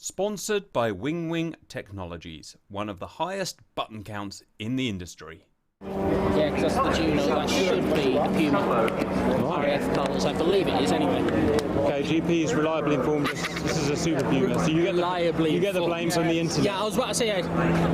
Sponsored by Wing Technologies, one of the highest button counts in the industry. Yeah, because that's the Juno, that should be the Puma RAF colours, I believe it is anyway. Okay, GP is reliably informed this is a Super Puma, so you get the blame from the internet. Yeah, I was about to say,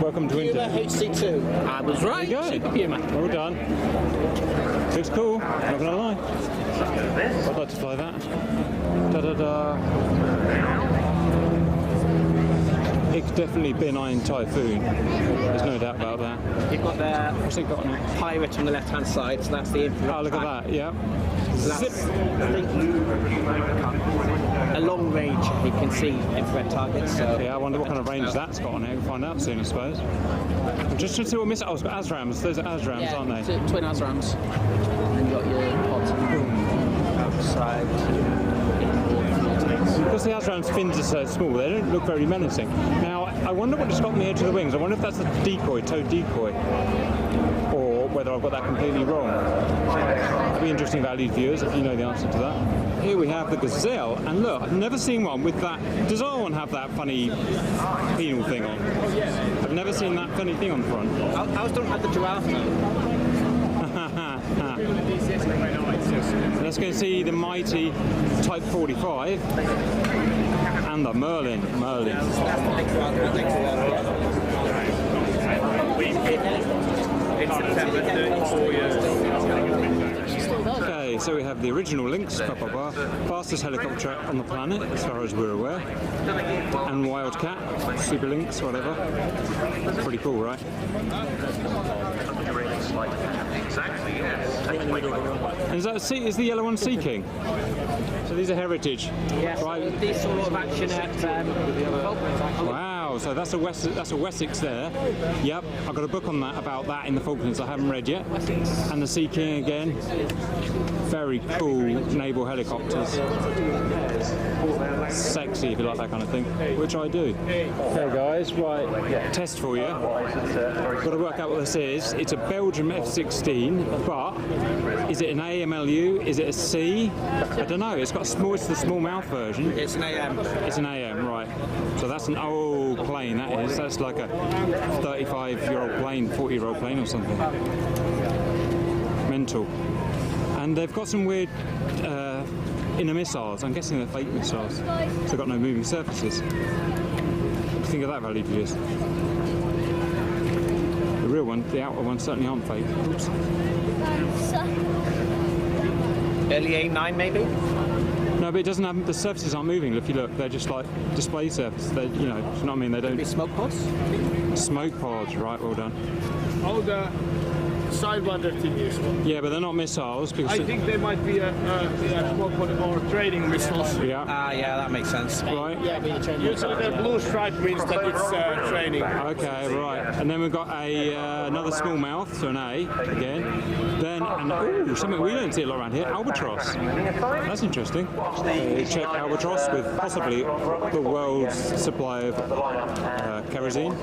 welcome to Puma internet. HC2. I was right, Super Puma. Well done. Looks cool, not gonna lie. I'd like to fly that. It's definitely benign typhoon. There's no doubt about that. You've got the What's it got on it? pirate on the left-hand side, so that's the infrared. Oh, look at that, yeah. Zip. I think a long range, you can see infrared targets. So Yeah, I wonder what kind of range that's got on it. We'll find out soon, I suppose. Just to see what miss. Oh, it's got ASRAMs. Those are ASRAMs, yeah, aren't they? Twin ASRAMs. And you've got your pods outside. Because the ASRAM's fins are so small, they don't look very menacing. Now, I wonder what it's got on the edge of the wings. I wonder if that's a decoy, tow decoy, or whether I've got that completely wrong. It'd be interesting, valued viewers, if you know the answer to that. Here we have the Gazelle, and look, I've never seen one with that. Does our one have that funny penal thing on? I've never seen that funny thing on the front. Ours don't have the giraffe now. Let's go see the mighty Type 45 and the Merlin. Okay, so we have the original Lynx, fastest helicopter on the planet, as far as we're aware, and Wildcat, Super Lynx, whatever. Pretty cool, right? Exactly, yes. And is that is the yellow one Sea King? So these are heritage. Yes, right? these sort of action at Wow, so that's a Wessex there. Yep, I've got a book on that about that in the Falklands I haven't read yet. And the Sea King again. Very cool naval helicopters. Sexy if you like that kind of thing, which I do. Okay guys, right, test for you. Got to work out what this is. It's a Belgium F-16, but is it an AMLU? Is it a C? I don't know. It's the small mouth version. It's an AM. It's an AM, right. So that's an old plane, that is. That's like a 35-year-old plane, 40-year-old plane or something. Mental. And they've got some weird inner missiles. I'm guessing they're fake missiles. They've got no moving surfaces. What do you think of that, valued viewers? The real one, the outer ones certainly aren't fake. Oops. Early A9 maybe? No, but it doesn't have, the surfaces aren't moving. If you look, they're just like display surfaces. They, you know what I mean? They don't. Maybe smoke pods? Smoke pods, right? Well done. Oh, the Sidewinder thingies. Yeah, but they're not missiles because. I think they might be a smoke pod or training missiles. Yeah. Yeah, that makes sense. Right. Yeah, being a training. Usually the blue stripe means that it's training. Okay, right. And then we've got another small mouth, so an A again. Then something we don't see a lot around here, albatross. That's interesting. Check albatross with possibly the world's supply of kerosene.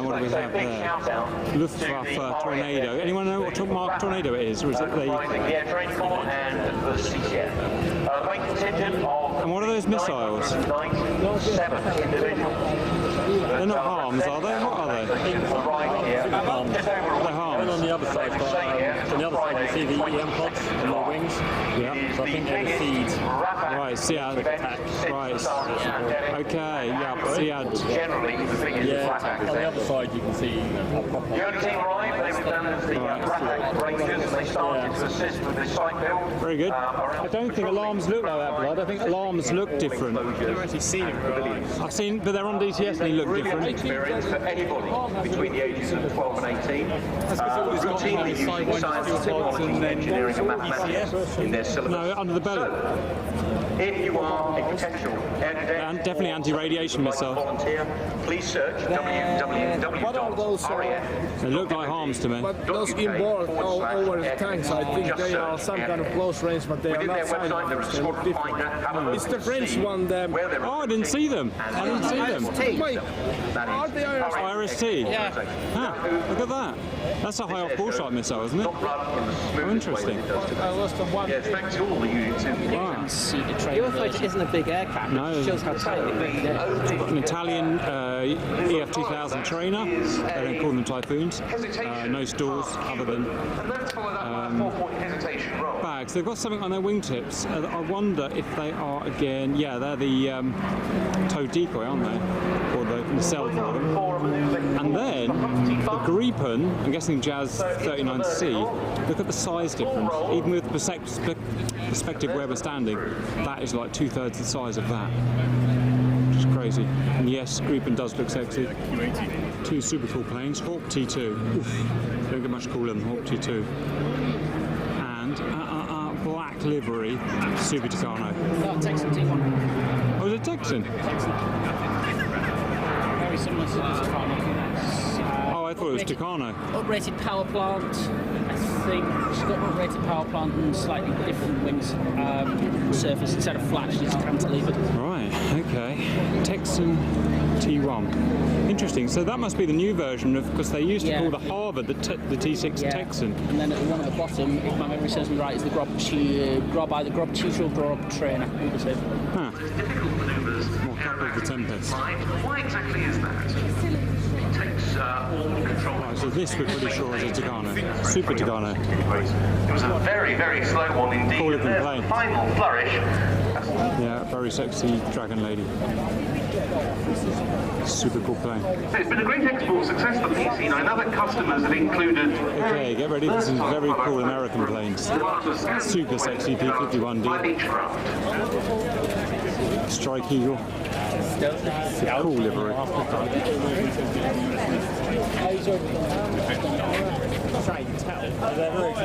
What do we have there? Luftwaffe Tornado. Anyone know what Mark Tornado it is, or is it the? And what are those missiles? They're not harms, are they? What are they? They're harms. And on the other side, you see the EM pods on their wings. Yeah. So I think they're the feeds. Right, SEAD. Right. Okay, yeah, SEAD. Yeah, on the other side you can see The only team arrived, they were done as the RAF Rangers, and they started to assist with the site build. Very good. I don't think alarms look like that, Blood. I think alarms look different. I've actually seen it. I've seen, but they're on DTS and they look different. Experience for anybody between the ages of 12 and 18. Routinely using science, technology, engineering and mathematics in their syllabus. No, under the belly. If you are a potential And definitely anti-radiation missile. volunteer, please search www.RIAT. They look like harms to me. But those inboard over the tanks, I think they are some kind of close range, but they are Within not their website, there is a Sidewinders. sort They're of find different. that, have a look It's the and French see one. where they're Oh, I didn't see them. I didn't see them. Wait, are they Oh, RST? Yeah. Huh, look at that. That's a high-off bullshot missile, isn't it? not run in the smoothest way interesting. that it does today. I lost them one. Yes, thanks to all the units in Wow. See the trainer version. It isn't a big aircraft. No. It shows how tiny it is. We've got an Italian EF2000 trainer. They don't call them Typhoons. No stores other than bags. They've got something on their wingtips. I wonder if they are again. Yeah, they're the tow decoy, aren't they? Or the nacelle for them. And then the Gripen, I'm guessing Jazz 39C. Look at the size difference. Even with perspective where we're standing, that is like 2/3 the size of that. Which is crazy. And yes, Gripen does look sexy. Two super cool planes. Hawk T2. Oof. Don't get much cooler than Hawk T2. And black livery, Super Tucano. Oh, Texan T1. Oh, is it Texan? Very similar to the Tucano. Oh, I thought it was Tucano. Uprated power plant. I think she's got an uprated power plant and slightly different wings surface. Instead of flat, she's cantilevered. Right, okay. Texan T1. Interesting. So that must be the new version of, because they used to call the Harvard the T6 Texan. And then at the one at the bottom, if my memory serves me right, is the Grob either Grob Tutor or Grob Trainer. Huh. More couple of the Tempest. Why exactly is that? It takes all control. Right, so this we're pretty sure is a Tucano. Super Tucano. It was a very, very slow one indeed. Cool looking There's plane. the final flourish. Yeah, very sexy dragon lady. Super cool plane. So it's been a great export success for PC9. Other customers have included. Okay, get ready for some very cool American planes. Super sexy P-51D. Strike Eagle. Cool livery.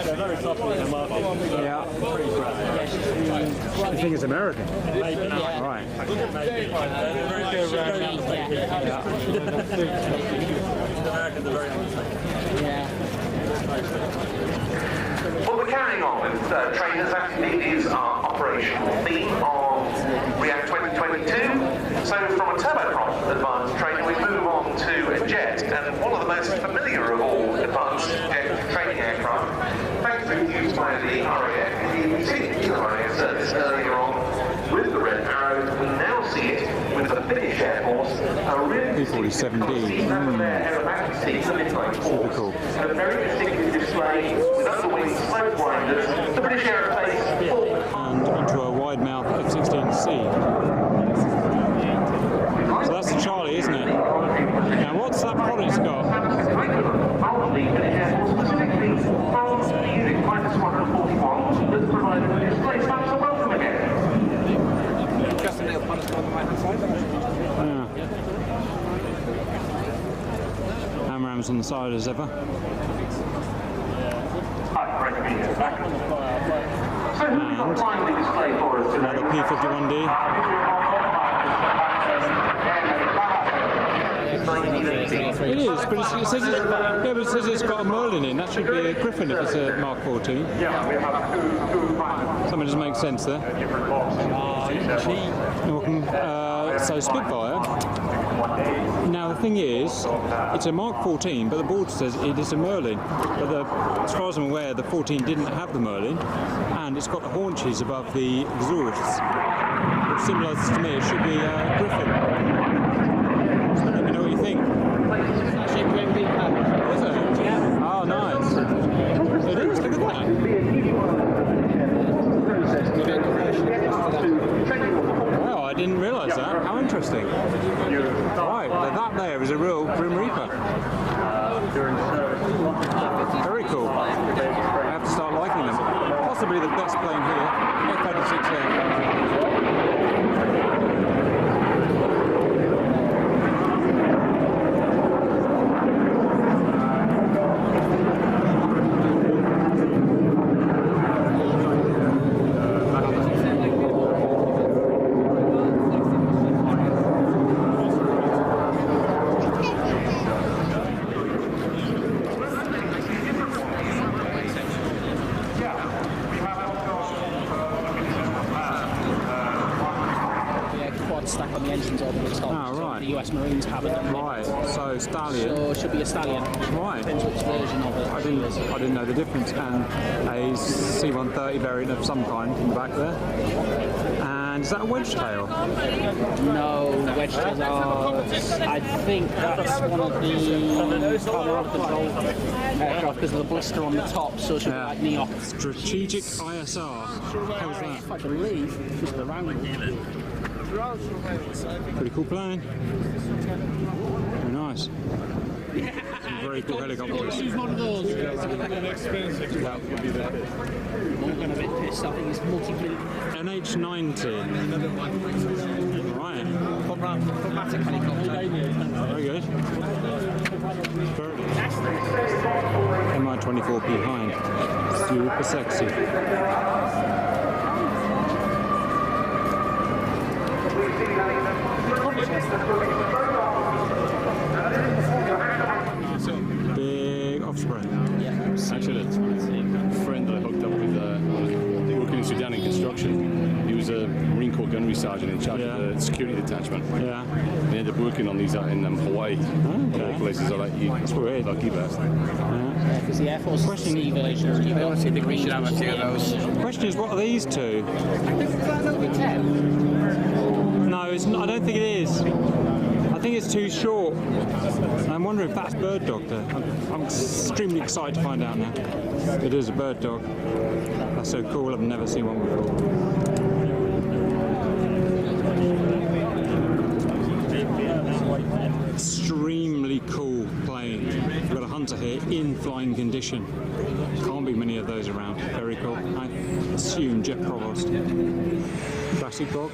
They're very popular in the market. Yeah. You think it's American? Maybe. Right. Americans are very Well, we're carrying on with trainers. That indeed is our operational theme of RIAT 2022. So from a turboprop advanced trainer, we move on to a jet, and one of the most familiar of all advanced jet training aircraft. Thanks to used by the RAF, indeed we see the RAF service earlier on with the red arrow. We now see it with the Finnish Air Force, a really P-47D. Super cool. And a very distinctive display with underwing smoke winders, the British Aerospace And onto a wide mouth F-16C. So that's the Charlie, isn't it? Now what's that product got? Hamrams on the side as ever. And another P-51D. It is, but it says it says it's got a Merlin in. That should be a Griffin if it's a Mark 14. Something doesn't make sense there. So Spitfire. Now the thing is, it's a Mark 14, but the board says it is a Merlin. But as far as I'm aware, the 14 didn't have the Merlin, and it's got the haunches above the exhausts. Which similar to me, it should be a Griffin. So let me know what you think. Actually, Grim Deep Is it? Yeah. Oh, nice. It is, look at that. Well, I didn't realise that. How interesting. Right, that there is a real Grim Reaper. Very cool. I have to start liking them. Possibly the best plane here, F-86F. Stack on the engines over the top. Oh, right. So the US Marines have it. Right, so Stallion. So it should be a Stallion. Right. Depends which version of it. I didn't know the difference. And a C-130 variant of some kind in the back there. And And is that a wedge tail? No, wedge tails are. I think that's one of the power control aircraft because of the blister on the top, so it should be like Neoc. Strategic ISR. How's that? I believe just around. Pretty cool plane. Very nice. Some very cool helicopters. Use one of those. That would be the I'm going to be pissed. I think it's multi-billion. NH90. Right. Chromatic helicopter. Very good. MI-24 behind. Super sexy. Big offspring. Actually, a friend that I hooked up with working in Sudan in construction. He was a Marine Corps gunnery sergeant in charge of the security detachment. Yeah. He ended up working on these out in Hawaii. Okay. All places are like That's weird. lucky bastard. Because the Air Force Question- sea relations. I honestly think we should have a few of those. Question is, what are these two? No, it's not, I don't think it is. I think it's too short. I'm wondering if that's bird dog there. I'm extremely excited to find out now. It is a bird dog. That's so cool. I've never seen one before. Extremely cool plane. We've got a Hunter here in flying condition. Can't be many of those around. Very cool. I assume Jet Provost. Classic dog.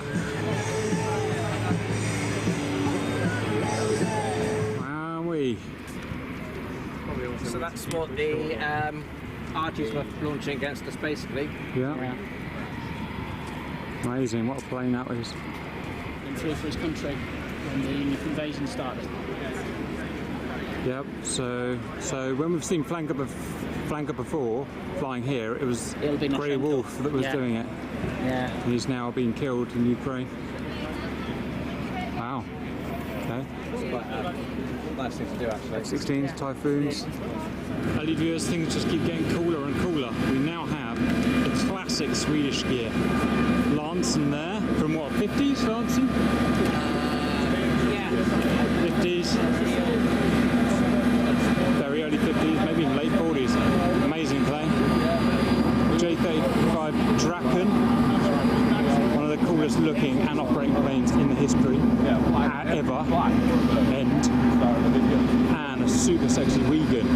Wowee. So that's what the RGs were launching against us, basically. Yeah. Amazing. What a plane that was. And through for his country when the invasion started. Yep. So when we've seen flanker before flying here, it was It'll be Grey Noshenko. Wolf that was Yeah. doing it. Yeah. And he's now being killed in Ukraine. Wow. Okay. Nice thing to do, actually. 16s, Typhoons. Early viewers, things just keep getting cooler and cooler. We now have the classic Swedish gear. Lansen there, from what, 50s, Lansen? Yeah. 50s. Very early 50s, maybe even late 40s. Amazing plane. J-35 Draken. One of the coolest looking and operating planes in the history ever. And a super sexy Wigan.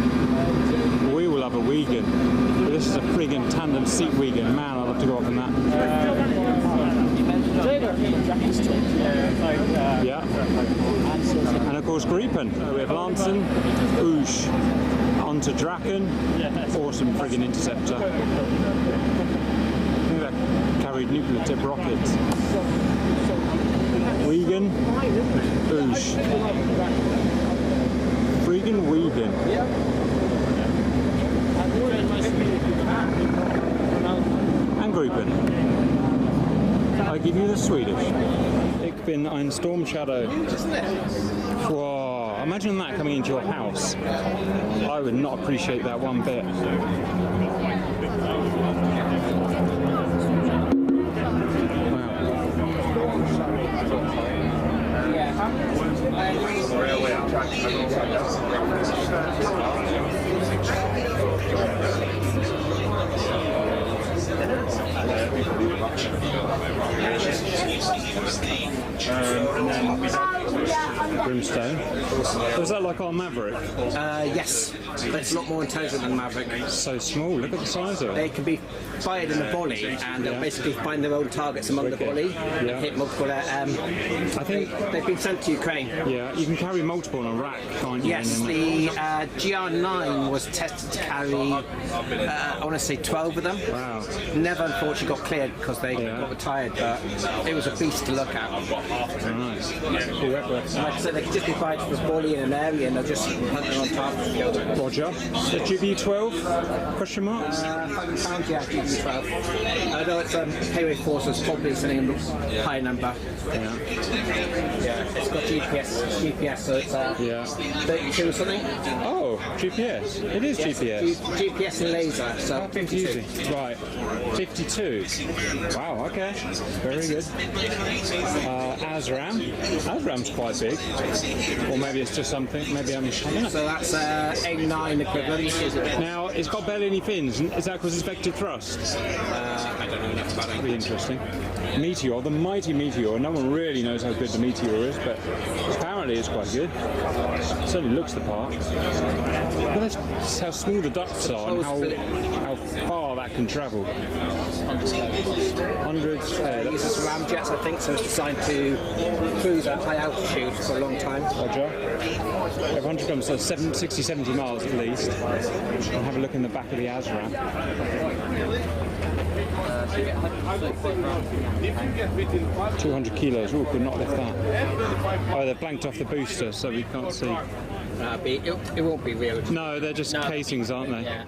We will have a Wigan. But this is a friggin' tandem seat Wigan. Man, I'd love to go up in that. Yeah. And of course Gripen. We have Lansen, Oosh, onto Draken. Awesome friggin' interceptor. I think that carried nuclear tip rockets. Wigan, Oosh. Friggin' Wigan. And Gripen. I give you the Swedish. Ik bin ein Storm Shadow. Whoa, imagine that coming into your house. I would not appreciate that one bit. Brimstone. Was that like our Maverick? Yes, but it's a lot more intelligent than Maverick. So small, look at the size of it. They can be fired in a volley, and they'll basically find their own targets among the volley and hit multiple. I think they've been sent to Ukraine. Yeah, you can carry multiple on a rack, can't you? Yes, And then the GR9 was tested to carry, I want to say 12 of them. Wow. Never, unfortunately, got cleared because they got retired, but it was a beast to look at. Nice. Like I said, they could just be fired for a volley in an area and they'll just hunt them on target. Roger. The GB12? Question marks? £100, yeah, GB12. I know it's pay rate force, so it's probably something a high number. Yeah. Yeah, it's got GPS, so it's 32 or something. Oh, GPS. It is GPS. GPS and laser, so How confusing. Right, 52. Wow, okay. Very good. ASRAM. ASRAM's quite big. Or maybe it's just something. Maybe I don't know. So that's A9 equivalent. Now, it's got barely any fins. Is that because it's vector thrust? I don't know enough about it. That'd be interesting. Meteor, the mighty Meteor. No one really knows how good the Meteor is, but apparently it's quite good. It certainly looks the part. But that's how small the ducts are and how far that can travel. Hundreds. This is ramjets, I think, so it's designed to cruise at high altitude for a long time. Roger. 100 kilometers, so 60, 70 miles at least. I'll have a look in the back of the ASRAM. 200 kilos. Oh, could not lift that. Oh, they've blanked off the booster, so we can't see. It won't be real. No, they're just casings, aren't they? Yeah.